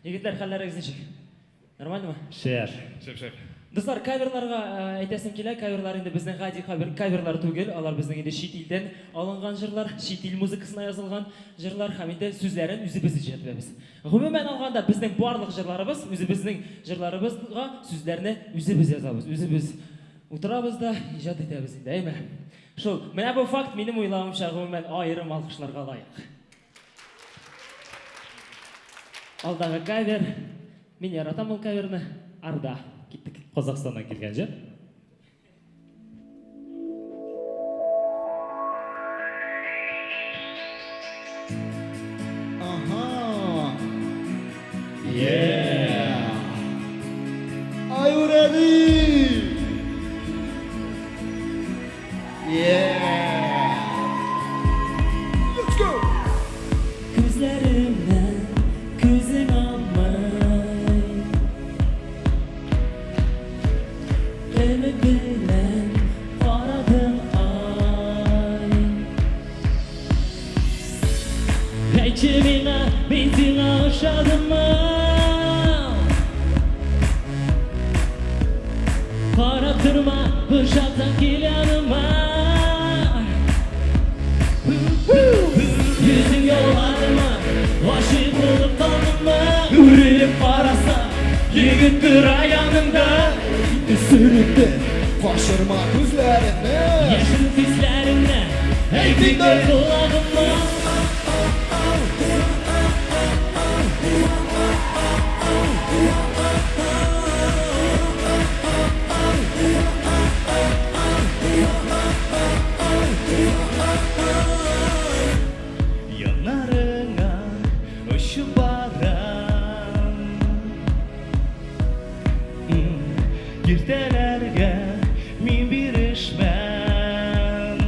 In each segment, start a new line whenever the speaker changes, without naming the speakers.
Егетлер, хәлләрегез ничек? Нормальмы?
Шер.
Шеп.
Достар, каверларга әйтәсем килә. Каверлар инде безнең гади каверлар түгел. Алар безнең инде чит илдән алынган җырлар, чит ил музыкасына язылган җырлар һәм инде сүзләрен үзебез иҗатлыйбыз. Гомумән алганда безнең барлык җырларыбыз, үзебезнең җырларыбызга сүзләрне үзебез язабыз. Үзебез утырабыз да иҗат итәбез инде, әйме? Шул, менә бу факт минем уйлавымча гомумән аерым алкышларга лаек. Алдагы кавер, мин яратам ул каверны. Арда киттек.
Қазақстаннан келген жер.
Aha. Yeah. Are you ready? Yeah. Let's go.
Күзләремнән күзең алмай, өмет белән карадым ай. Әйтче миңа, мин сиңа ошадыммы? Карап торма, бушатсаң кил яныма. Yüzün yollarıma, aşık olup kaldıma. Ürilip karasa, yigittir ayağımda.
Süründü, kaşırma gözlerini.
Yaşın pislerinde, eğitimde kulağıma.
Yanlarına ışık baran Girtelerge min bir işmen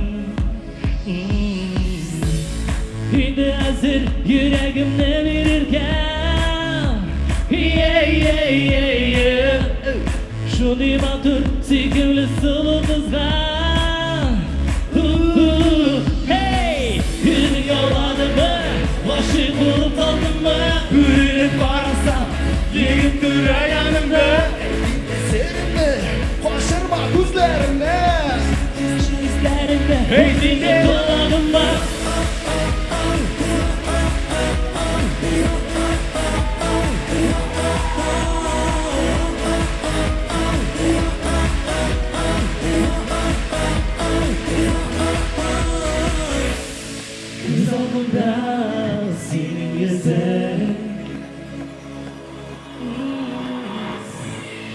Şimdi hazır yüreğimle verirken. Yeah. Şunu batır, sikimli sulu kızga. Hey! Yüzün yolladı mı? Aşık olup kaldın mı?
Ürilip karasa, yigittir ayağımda.
Serinle, kaşırma gözlerini.
Hislerinde,
Eğitimde
kulağıma. Göz aldığımda senin yüzün.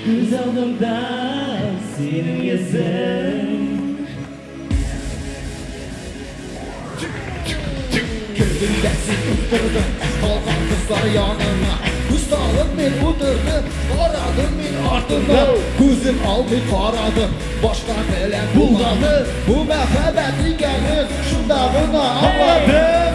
Göz aldığımda senin yüzün.
Kirlilesin üstürdün, kalkan kızlar yanına. Ustalık min udurdun, aradım min ardında. Gözüm aldı karadım, başka belen bulmadı. Bu mehbeti gelir, şunda buna anladım.